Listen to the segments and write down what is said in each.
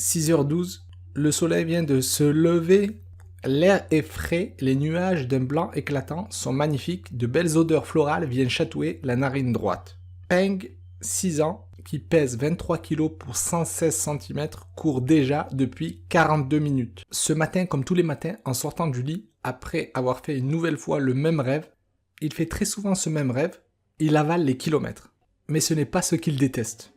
6h12, le soleil vient de se lever, l'air est frais, les nuages d'un blanc éclatant sont magnifiques, de belles odeurs florales viennent chatouiller la narine droite. Peng, 6 ans, qui pèse 23 kg pour 116 cm, court déjà depuis 42 minutes. Ce matin, comme tous les matins, en sortant du lit, après avoir fait une nouvelle fois le même rêve, il fait très souvent ce même rêve, il avale les kilomètres. Mais ce n'est pas ce qu'il déteste.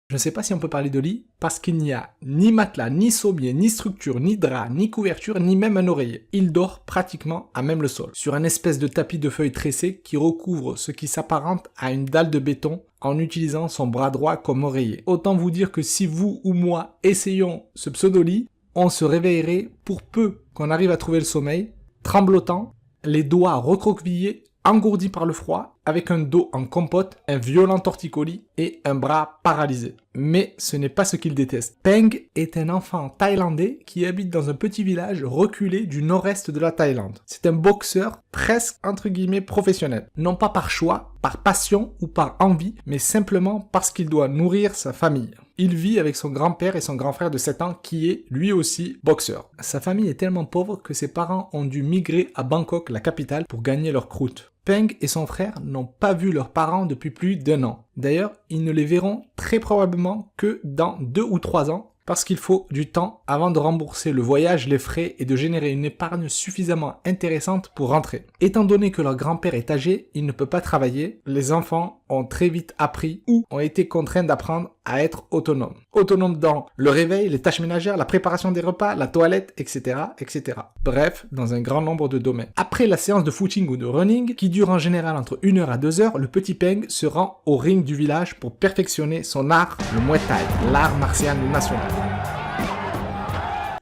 Je ne sais pas si on peut parler de lit, parce qu'il n'y a ni matelas, ni sommier, ni structure, ni drap, ni couverture, ni même un oreiller. Il dort pratiquement à même le sol, sur un espèce de tapis de feuilles tressées qui recouvre ce qui s'apparente à une dalle de béton en utilisant son bras droit comme oreiller. Autant vous dire que si vous ou moi essayons ce pseudo-lit, on se réveillerait pour peu qu'on arrive à trouver le sommeil, tremblotant, les doigts recroquevillés, engourdis par le froid, avec un dos en compote, un violent torticolis et un bras paralysé. Mais ce n'est pas ce qu'il déteste. Peng est un enfant thaïlandais qui habite dans un petit village reculé du nord-est de la Thaïlande. C'est un boxeur presque entre guillemets professionnel. Non pas par choix, par passion ou par envie, mais simplement parce qu'il doit nourrir sa famille. Il vit avec son grand-père et son grand frère de 7 ans qui est lui aussi boxeur. Sa famille est tellement pauvre que ses parents ont dû migrer à Bangkok, la capitale, pour gagner leur croûte. Peng et son frère n'ont pas vu leurs parents depuis plus d'1 an. D'ailleurs, ils ne les verront très probablement que dans 2 ou 3 ans, parce qu'il faut du temps avant de rembourser le voyage, les frais et de générer une épargne suffisamment intéressante pour rentrer. Étant donné que leur grand-père est âgé, il ne peut pas travailler, les enfants ont très vite appris ou ont été contraints d'apprendre à être autonomes. Autonomes dans le réveil, les tâches ménagères, la préparation des repas, la toilette, etc., etc. Bref, dans un grand nombre de domaines. Après la séance de footing ou de running, qui dure en général entre 1 heure à 2 heures, le petit Peng se rend au ring du village pour perfectionner son art, le Muay Thai, l'art martial national.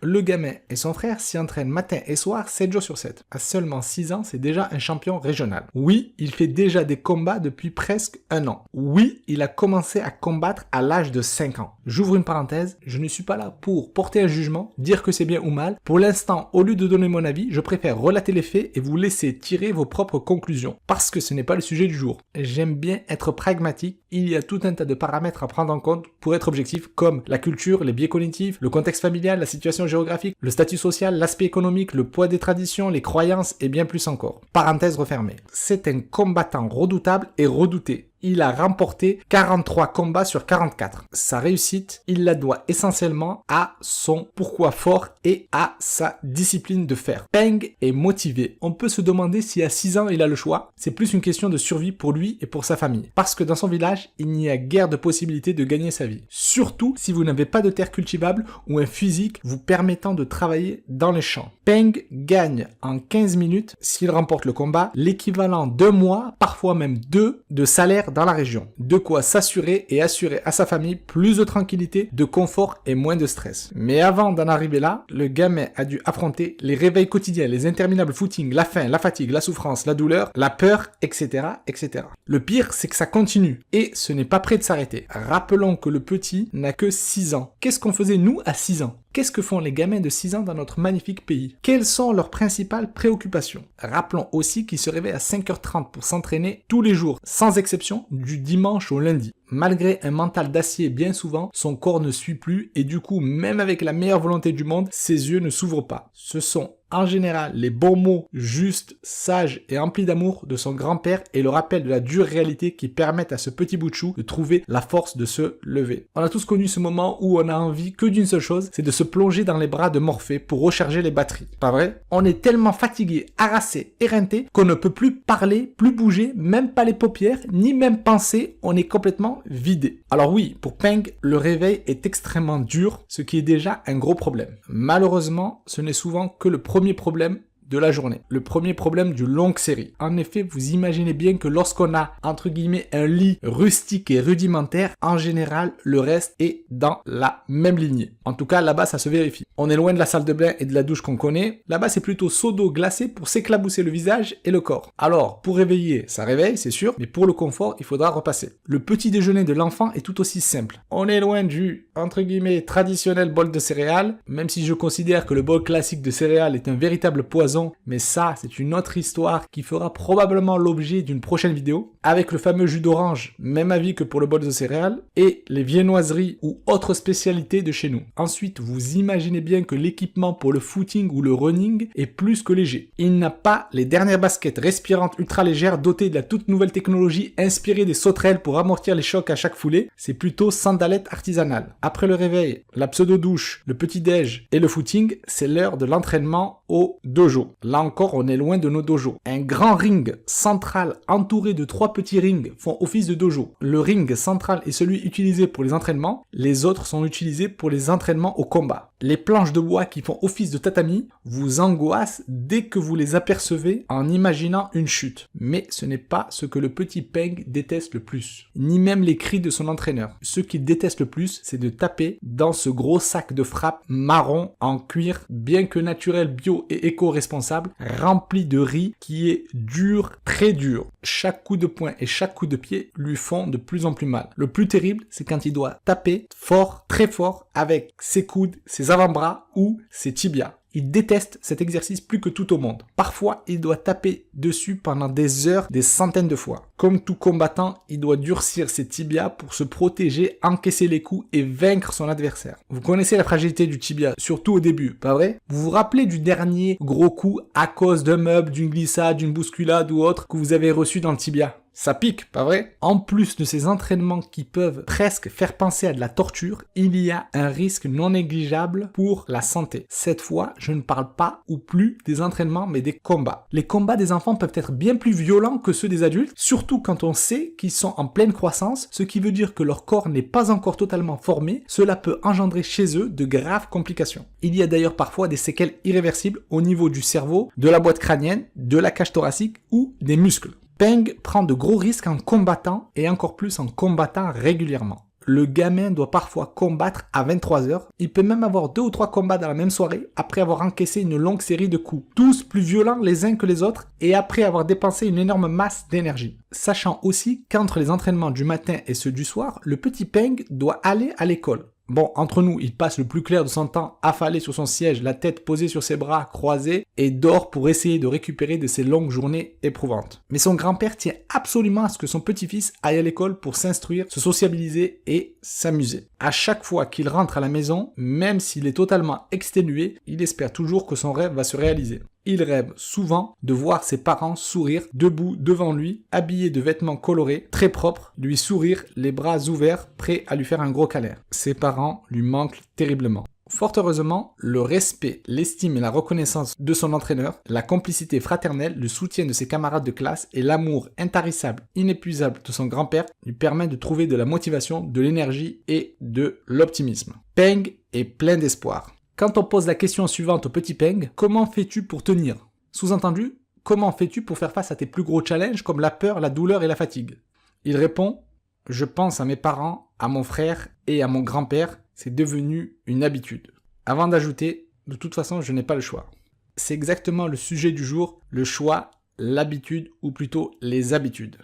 Le gamin et son frère s'y entraînent matin et soir 7 jours sur 7. À seulement 6 ans, c'est déjà un champion régional. Oui, il fait déjà des combats depuis presque 1 an. Oui, il a commencé à combattre à l'âge de 5 ans. J'ouvre une parenthèse, je ne suis pas là pour porter un jugement, dire que c'est bien ou mal. Pour l'instant, au lieu de donner mon avis, je préfère relater les faits et vous laisser tirer vos propres conclusions. Parce que ce n'est pas le sujet du jour. J'aime bien être pragmatique, il y a tout un tas de paramètres à prendre en compte pour être objectif, comme la culture, les biais cognitifs, le contexte familial, la situation géographique, le statut social, l'aspect économique, le poids des traditions, les croyances et bien plus encore. Parenthèse refermée. C'est un combattant redoutable et redouté. Il a remporté 43 combats sur 44. Sa réussite, il la doit essentiellement à son pourquoi fort et à sa discipline de fer. Peng est motivé. On peut se demander si à 6 ans il a le choix. C'est plus une question de survie pour lui et pour sa famille. Parce que dans son village, il n'y a guère de possibilité de gagner sa vie. Surtout si vous n'avez pas de terre cultivable ou un physique vous permettant de travailler dans les champs. Peng gagne en 15 minutes, s'il remporte le combat, l'équivalent d'1 mois, parfois même 2, de salaire dans la région. De quoi s'assurer et assurer à sa famille plus de tranquillité, de confort et moins de stress. Mais avant d'en arriver là, le gamin a dû affronter les réveils quotidiens, les interminables footings, la faim, la fatigue, la souffrance, la douleur, la peur, etc., etc. Le pire, c'est que ça continue et ce n'est pas prêt de s'arrêter. Rappelons que le petit n'a que 6 ans. Qu'est-ce qu'on faisait nous à 6 ans ? Qu'est-ce que font les gamins de 6 ans dans notre magnifique pays? Quelles sont leurs principales préoccupations? Rappelons aussi qu'ils se réveillent à 5h30 pour s'entraîner tous les jours, sans exception, du dimanche au lundi. Malgré un mental d'acier bien souvent, son corps ne suit plus et du coup, même avec la meilleure volonté du monde, ses yeux ne s'ouvrent pas. Ce sont en général les bons mots, justes, sages et emplis d'amour de son grand-père et le rappel de la dure réalité qui permettent à ce petit bout de chou de trouver la force de se lever. On a tous connu ce moment où on a envie que d'une seule chose, c'est de se plonger dans les bras de Morphée pour recharger les batteries. Pas vrai? On est tellement fatigué, harassé, éreinté qu'on ne peut plus parler, plus bouger, même pas les paupières, ni même penser, on est complètement vidé. Alors oui, pour Peng, le réveil est extrêmement dur, ce qui est déjà un gros problème. Malheureusement, ce n'est souvent que le premier problème de la journée. Le premier problème d'une longue série. En effet, vous imaginez bien que lorsqu'on a, entre guillemets, un lit rustique et rudimentaire, en général, le reste est dans la même lignée. En tout cas, là-bas, ça se vérifie. On est loin de la salle de bain et de la douche qu'on connaît. Là-bas, c'est plutôt seau d'eau glacée pour s'éclabousser le visage et le corps. Alors, pour réveiller, ça réveille, c'est sûr, mais pour le confort, il faudra repasser. Le petit déjeuner de l'enfant est tout aussi simple. On est loin du, entre guillemets, traditionnel bol de céréales, même si je considère que le bol classique de céréales est un véritable poison raison, mais ça, c'est une autre histoire qui fera probablement l'objet d'une prochaine vidéo. Avec le fameux jus d'orange, même avis que pour le bol de céréales, et les viennoiseries ou autres spécialités de chez nous. Ensuite, vous imaginez bien que l'équipement pour le footing ou le running est plus que léger. Il n'a pas les dernières baskets respirantes ultra légères dotées de la toute nouvelle technologie inspirée des sauterelles pour amortir les chocs à chaque foulée, c'est plutôt sandalette artisanale. Après le réveil, la pseudo-douche, le petit-déj et le footing, c'est l'heure de l'entraînement au dojo. Là encore, on est loin de nos dojos. Un grand ring central entouré de 3 petits rings font office de dojo. Le ring central est celui utilisé pour les entraînements, les autres sont utilisés pour les entraînements au combat. Les planches de bois qui font office de tatami vous angoissent dès que vous les apercevez en imaginant une chute. Mais ce n'est pas ce que le petit Peng déteste le plus, ni même les cris de son entraîneur. Ce qu'il déteste le plus, c'est de taper dans ce gros sac de frappe marron en cuir, bien que naturel, bio et éco-responsable, rempli de riz qui est dur, très dur. Chaque coup de poing et chaque coup de pied lui font de plus en plus mal. Le plus terrible, c'est quand il doit taper fort, très fort, avec ses coudes, ses avant-bras ou ses tibias. Il déteste cet exercice plus que tout au monde. Parfois, il doit taper dessus pendant des heures, des centaines de fois. Comme tout combattant, il doit durcir ses tibias pour se protéger, encaisser les coups et vaincre son adversaire. Vous connaissez la fragilité du tibia, surtout au début, pas vrai? Vous vous rappelez du dernier gros coup à cause d'un meuble, d'une glissade, d'une bousculade ou autre que vous avez reçu dans le tibia? Ça pique, pas vrai? En plus de ces entraînements qui peuvent presque faire penser à de la torture, il y a un risque non négligeable pour la santé. Cette fois, je ne parle pas ou plus des entraînements mais des combats. Les combats des enfants peuvent être bien plus violents que ceux des adultes, surtout quand on sait qu'ils sont en pleine croissance, ce qui veut dire que leur corps n'est pas encore totalement formé. Cela peut engendrer chez eux de graves complications. Il y a d'ailleurs parfois des séquelles irréversibles au niveau du cerveau, de la boîte crânienne, de la cage thoracique ou des muscles. Peng prend de gros risques en combattant et encore plus en combattant régulièrement. Le gamin doit parfois combattre à 23h. Il peut même avoir 2 ou 3 combats dans la même soirée après avoir encaissé une longue série de coups, tous plus violents les uns que les autres et après avoir dépensé une énorme masse d'énergie. Sachant aussi qu'entre les entraînements du matin et ceux du soir, le petit Peng doit aller à l'école. Bon, entre nous, il passe le plus clair de son temps affalé sur son siège, la tête posée sur ses bras croisés, et dort pour essayer de récupérer de ses longues journées éprouvantes. Mais son grand-père tient absolument à ce que son petit-fils aille à l'école pour s'instruire, se sociabiliser et s'amuser. À chaque fois qu'il rentre à la maison, même s'il est totalement exténué, il espère toujours que son rêve va se réaliser. Il rêve souvent de voir ses parents sourire debout devant lui, habillés de vêtements colorés, très propres, lui sourire, les bras ouverts, prêts à lui faire un gros câlin. Ses parents lui manquent terriblement. Fort heureusement, le respect, l'estime et la reconnaissance de son entraîneur, la complicité fraternelle, le soutien de ses camarades de classe et l'amour intarissable, inépuisable de son grand-père lui permettent de trouver de la motivation, de l'énergie et de l'optimisme. Peng est plein d'espoir. Quand on pose la question suivante au petit Peng, comment fais-tu pour tenir? Sous-entendu, comment fais-tu pour faire face à tes plus gros challenges comme la peur, la douleur et la fatigue? Il répond, je pense à mes parents, à mon frère et à mon grand-père, c'est devenu une habitude. Avant d'ajouter, de toute façon, je n'ai pas le choix. C'est exactement le sujet du jour, le choix, l'habitude ou plutôt les habitudes.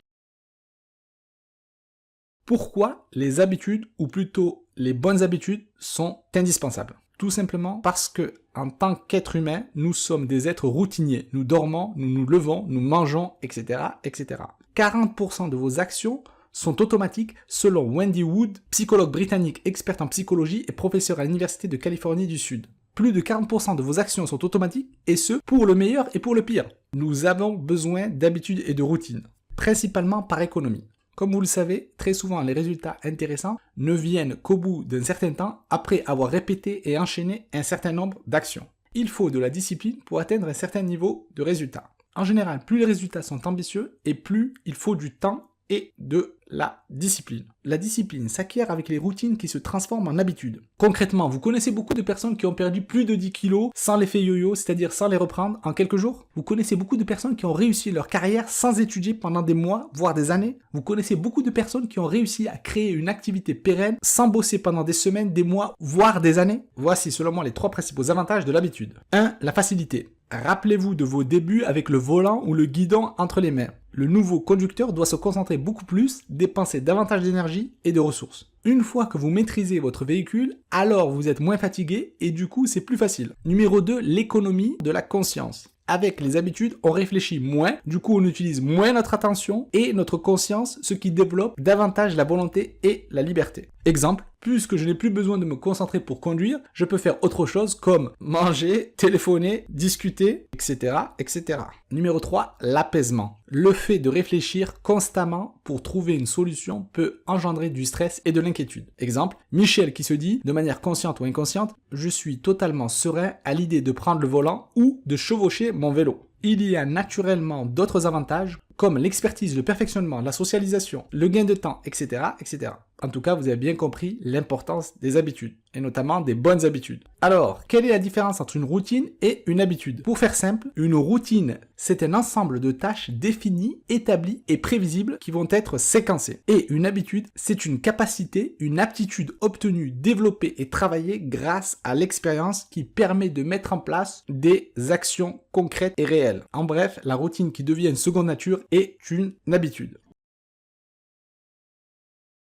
Pourquoi les habitudes ou plutôt les bonnes habitudes sont indispensables? Tout simplement parce que, en tant qu'être humain, nous sommes des êtres routiniers. Nous dormons, nous nous levons, nous mangeons, etc., etc. 40% de vos actions sont automatiques selon Wendy Wood, psychologue britannique experte en psychologie et professeur à l'Université de Californie du Sud. Plus de 40% de vos actions sont automatiques, et ce, pour le meilleur et pour le pire. Nous avons besoin d'habitudes et de routines, principalement par économie. Comme vous le savez, très souvent les résultats intéressants ne viennent qu'au bout d'un certain temps après avoir répété et enchaîné un certain nombre d'actions. Il faut de la discipline pour atteindre un certain niveau de résultats. En général, plus les résultats sont ambitieux et plus il faut du temps et de la discipline. La discipline s'acquiert avec les routines qui se transforment en habitudes. Concrètement, vous connaissez beaucoup de personnes qui ont perdu plus de 10 kilos sans l'effet yo-yo, c'est-à-dire sans les reprendre en quelques jours. Vous connaissez beaucoup de personnes qui ont réussi leur carrière sans étudier pendant des mois, voire des années. Vous connaissez beaucoup de personnes qui ont réussi à créer une activité pérenne sans bosser pendant des semaines, des mois, voire des années. Voici selon moi les 3 principaux avantages de l'habitude. 1. La facilité. Rappelez-vous de vos débuts avec le volant ou le guidon entre les mains. Le nouveau conducteur doit se concentrer beaucoup plus, dépenser davantage d'énergie et de ressources. Une fois que vous maîtrisez votre véhicule, alors vous êtes moins fatigué et du coup c'est plus facile. Numéro 2, l'économie de la conscience. Avec les habitudes, on réfléchit moins, du coup on utilise moins notre attention et notre conscience, ce qui développe davantage la volonté et la liberté. Exemple, puisque je n'ai plus besoin de me concentrer pour conduire, je peux faire autre chose comme manger, téléphoner, discuter, etc., etc. Numéro 3, l'apaisement. Le fait de réfléchir constamment pour trouver une solution peut engendrer du stress et de l'inquiétude. Exemple, Michel qui se dit, de manière consciente ou inconsciente, je suis totalement serein à l'idée de prendre le volant ou de chevaucher mon vélo. Il y a naturellement d'autres avantages comme l'expertise, le perfectionnement, la socialisation, le gain de temps, etc., etc. En tout cas, vous avez bien compris l'importance des habitudes, et notamment des bonnes habitudes. Alors, quelle est la différence entre une routine et une habitude? Pour faire simple, une routine, c'est un ensemble de tâches définies, établies et prévisibles qui vont être séquencées. Et une habitude, c'est une capacité, une aptitude obtenue, développée et travaillée grâce à l'expérience qui permet de mettre en place des actions concrètes et réelles. En bref, la routine qui devient une seconde nature est une habitude.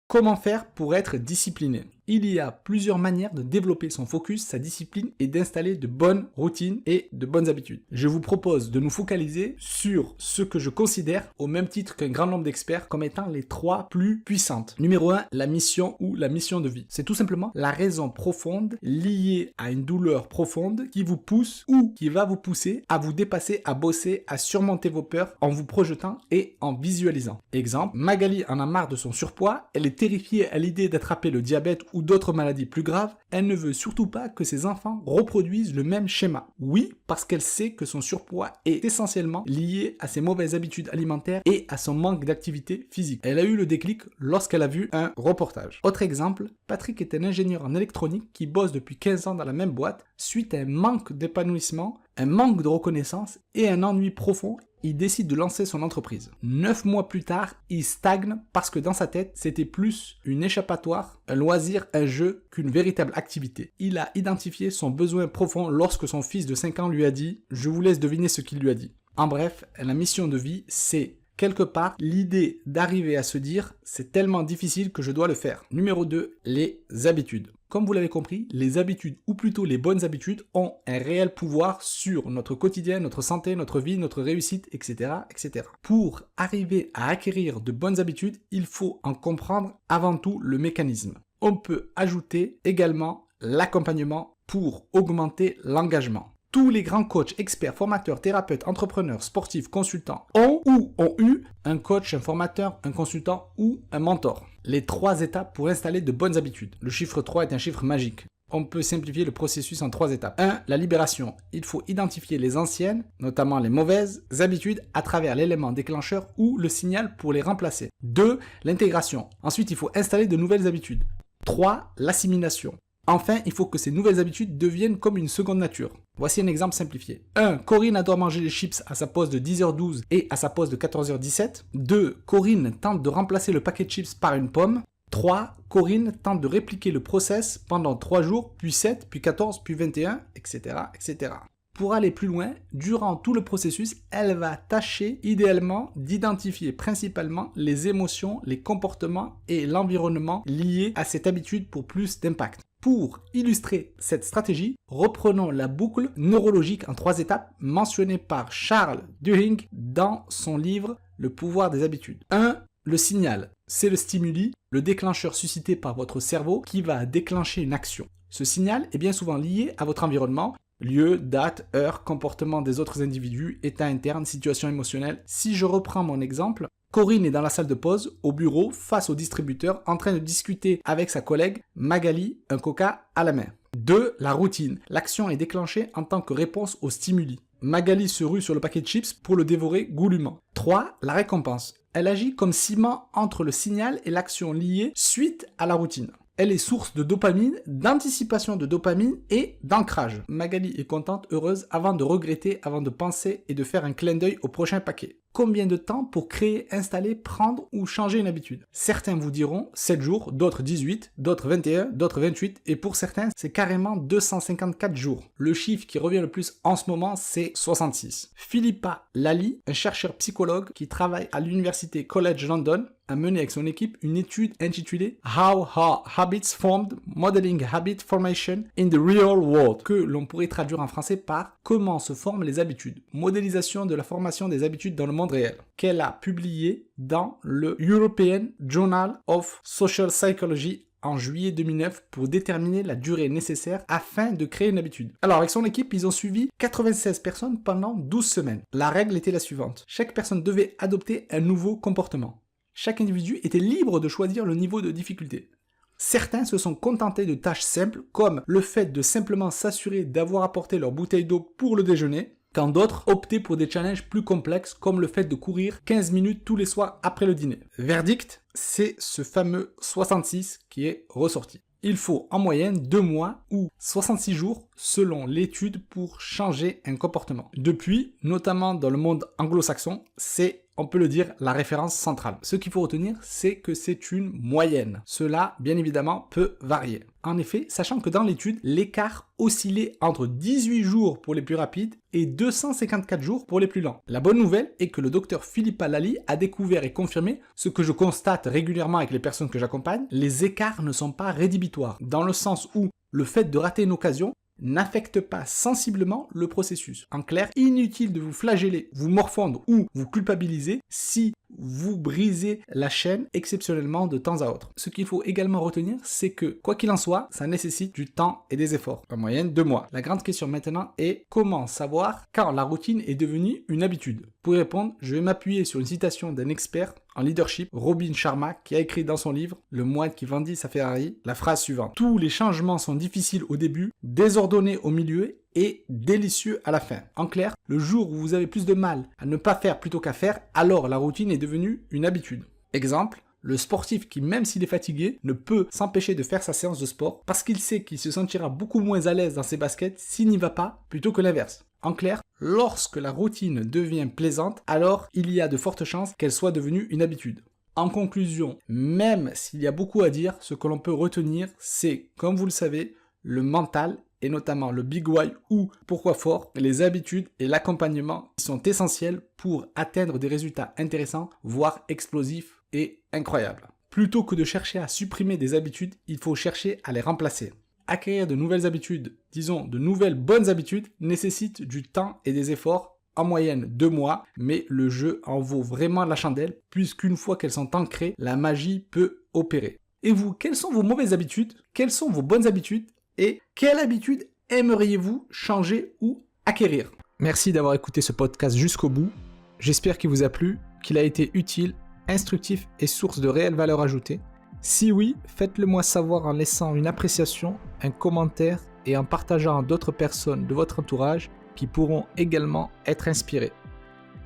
Comment faire pour être discipliné? Il y a plusieurs manières de développer son focus, sa discipline et d'installer de bonnes routines et de bonnes habitudes. Je vous propose de nous focaliser sur ce que je considère, au même titre qu'un grand nombre d'experts, comme étant les 3 plus puissantes. Numéro 1, la mission ou la mission de vie. C'est tout simplement la raison profonde liée à une douleur profonde qui vous pousse ou qui va vous pousser à vous dépasser, à bosser, à surmonter vos peurs en vous projetant et en visualisant. Exemple, Magali en a marre de son surpoids, elle est terrifiée à l'idée d'attraper le diabète ou d'autres maladies plus graves, elle ne veut surtout pas que ses enfants reproduisent le même schéma. Oui, parce qu'elle sait que son surpoids est essentiellement lié à ses mauvaises habitudes alimentaires et à son manque d'activité physique. Elle a eu le déclic lorsqu'elle a vu un reportage. Autre exemple, Patrick est un ingénieur en électronique qui bosse depuis 15 ans dans la même boîte. Suite à un manque d'épanouissement, un manque de reconnaissance et un ennui profond, il décide de lancer son entreprise. 9 mois plus tard, il stagne parce que dans sa tête, c'était plus une échappatoire, un loisir, un jeu qu'une véritable activité. Il a identifié son besoin profond lorsque son fils de 5 ans lui a dit « Je vous laisse deviner ce qu'il lui a dit ». En bref, la mission de vie, c'est quelque part l'idée d'arriver à se dire « C'est tellement difficile que je dois le faire ». Numéro 2, les habitudes. Comme vous l'avez compris, les habitudes, ou plutôt les bonnes habitudes, ont un réel pouvoir sur notre quotidien, notre santé, notre vie, notre réussite, etc., etc. Pour arriver à acquérir de bonnes habitudes, il faut en comprendre avant tout le mécanisme. On peut ajouter également l'accompagnement pour augmenter l'engagement. Tous les grands coachs, experts, formateurs, thérapeutes, entrepreneurs, sportifs, consultants ont ou ont eu un coach, un formateur, un consultant ou un mentor. Les 3 étapes pour installer de bonnes habitudes. Le chiffre 3 est un chiffre magique. On peut simplifier le processus en 3 étapes. 1. La libération. Il faut identifier les anciennes, notamment les mauvaises habitudes, à travers l'élément déclencheur ou le signal pour les remplacer. 2. L'intégration. Ensuite, il faut installer de nouvelles habitudes. 3. L'assimilation. Enfin, il faut que ces nouvelles habitudes deviennent comme une seconde nature. Voici un exemple simplifié. 1. Corinne adore manger les chips à sa pause de 10h12 et à sa pause de 14h17. 2. Corinne tente de remplacer le paquet de chips par une pomme. 3. Corinne tente de répliquer le process pendant 3 jours, puis 7, puis 14, puis 21, etc., etc. Pour aller plus loin, durant tout le processus, elle va tâcher idéalement d'identifier principalement les émotions, les comportements et l'environnement liés à cette habitude pour plus d'impact. Pour illustrer cette stratégie, reprenons la boucle neurologique en 3 étapes mentionnée par Charles Duhigg dans son livre Le pouvoir des habitudes. 1. Le signal, c'est le stimuli, le déclencheur suscité par votre cerveau qui va déclencher une action. Ce signal est bien souvent lié à votre environnement, lieu, date, heure, comportement des autres individus, état interne, situation émotionnelle. Si je reprends mon exemple, Corinne est dans la salle de pause, au bureau, face au distributeur, en train de discuter avec sa collègue Magali, un coca à la main. 2. La routine. L'action est déclenchée en tant que réponse au stimuli. Magali se rue sur le paquet de chips pour le dévorer goulûment. 3. La récompense. Elle agit comme ciment entre le signal et l'action liée suite à la routine. Elle est source de dopamine, d'anticipation de dopamine et d'ancrage. Magali est contente, heureuse, avant de regretter, avant de penser et de faire un clin d'œil au prochain paquet. Combien de temps pour créer, installer, prendre ou changer une habitude? Certains vous diront 7 jours, d'autres 18, d'autres 21, d'autres 28 et pour certains, c'est carrément 254 jours. Le chiffre qui revient le plus en ce moment, c'est 66. Philippa Lally, un chercheur psychologue qui travaille à l'université College London, a mené avec son équipe une étude intitulée How Are Habits Formed? Modeling Habit Formation in the Real World, que l'on pourrait traduire en français par Comment se forment les habitudes? Modélisation de la formation des habitudes dans le monde réel, qu'elle a publié dans le European Journal of Social Psychology en juillet 2009 pour déterminer la durée nécessaire afin de créer une habitude. Alors avec son équipe, ils ont suivi 96 personnes pendant 12 semaines. La règle était la suivante. Chaque personne devait adopter un nouveau comportement. Chaque individu était libre de choisir le niveau de difficulté. Certains se sont contentés de tâches simples comme le fait de simplement s'assurer d'avoir apporté leur bouteille d'eau pour le déjeuner, quand d'autres optaient pour des challenges plus complexes comme le fait de courir 15 minutes tous les soirs après le dîner. Verdict, c'est ce fameux 66 qui est ressorti. Il faut en moyenne 2 mois ou 66 jours selon l'étude pour changer un comportement. Depuis, notamment dans le monde anglo-saxon, c'est, on peut le dire, la référence centrale. Ce qu'il faut retenir, c'est que c'est une moyenne. Cela, bien évidemment, peut varier. En effet, sachant que dans l'étude, l'écart oscillait entre 18 jours pour les plus rapides et 254 jours pour les plus lents. La bonne nouvelle est que le docteur Philippa Lally a découvert et confirmé ce que je constate régulièrement avec les personnes que j'accompagne, les écarts ne sont pas rédhibitoires, dans le sens où le fait de rater une occasion n'affecte pas sensiblement le processus. En clair, inutile de vous flageller, vous morfondre ou vous culpabiliser si vous brisez la chaîne exceptionnellement de temps à autre. Ce qu'il faut également retenir, c'est que, quoi qu'il en soit, ça nécessite du temps et des efforts. En moyenne, 2 mois. La grande question maintenant est comment savoir quand la routine est devenue une habitude? Pour y répondre, je vais m'appuyer sur une citation d'un expert en leadership, Robin Sharma, qui a écrit dans son livre « Le moine qui vendit sa Ferrari » la phrase suivante. « Tous les changements sont difficiles au début, désordonnés au milieu et délicieux à la fin. » En clair, le jour où vous avez plus de mal à ne pas faire plutôt qu'à faire, alors la routine est devenue une habitude. Exemple, le sportif qui, même s'il est fatigué, ne peut s'empêcher de faire sa séance de sport parce qu'il sait qu'il se sentira beaucoup moins à l'aise dans ses baskets s'il n'y va pas plutôt que l'inverse. En clair, lorsque la routine devient plaisante, alors il y a de fortes chances qu'elle soit devenue une habitude. En conclusion, même s'il y a beaucoup à dire, ce que l'on peut retenir, c'est, comme vous le savez, le mental et notamment le Big Why ou pourquoi fort, les habitudes et l'accompagnement sont essentiels pour atteindre des résultats intéressants, voire explosifs et incroyables. Plutôt que de chercher à supprimer des habitudes, il faut chercher à les remplacer. Acquérir de nouvelles habitudes, disons de nouvelles bonnes habitudes, nécessite du temps et des efforts, en moyenne 2 mois, mais le jeu en vaut vraiment la chandelle, puisqu'une fois qu'elles sont ancrées, la magie peut opérer. Et vous, quelles sont vos mauvaises habitudes? Quelles sont vos bonnes habitudes? Et quelle habitude aimeriez-vous changer ou acquérir? Merci d'avoir écouté ce podcast jusqu'au bout. J'espère qu'il vous a plu, qu'il a été utile, instructif et source de réelle valeur ajoutée. Si oui, faites-le moi savoir en laissant une appréciation, un commentaire et en partageant à d'autres personnes de votre entourage qui pourront également être inspirées.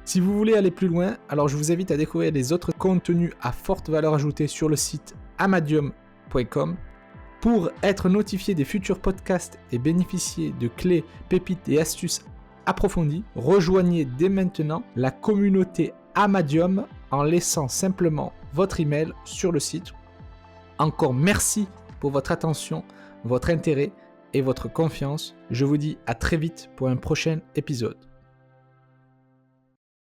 Si vous voulez aller plus loin, alors je vous invite à découvrir les autres contenus à forte valeur ajoutée sur le site amadium.com. Pour être notifié des futurs podcasts et bénéficier de clés, pépites et astuces approfondies, rejoignez dès maintenant la communauté Amadium en laissant simplement votre email sur le site. Encore merci pour votre attention, votre intérêt et votre confiance. Je vous dis à très vite pour un prochain épisode.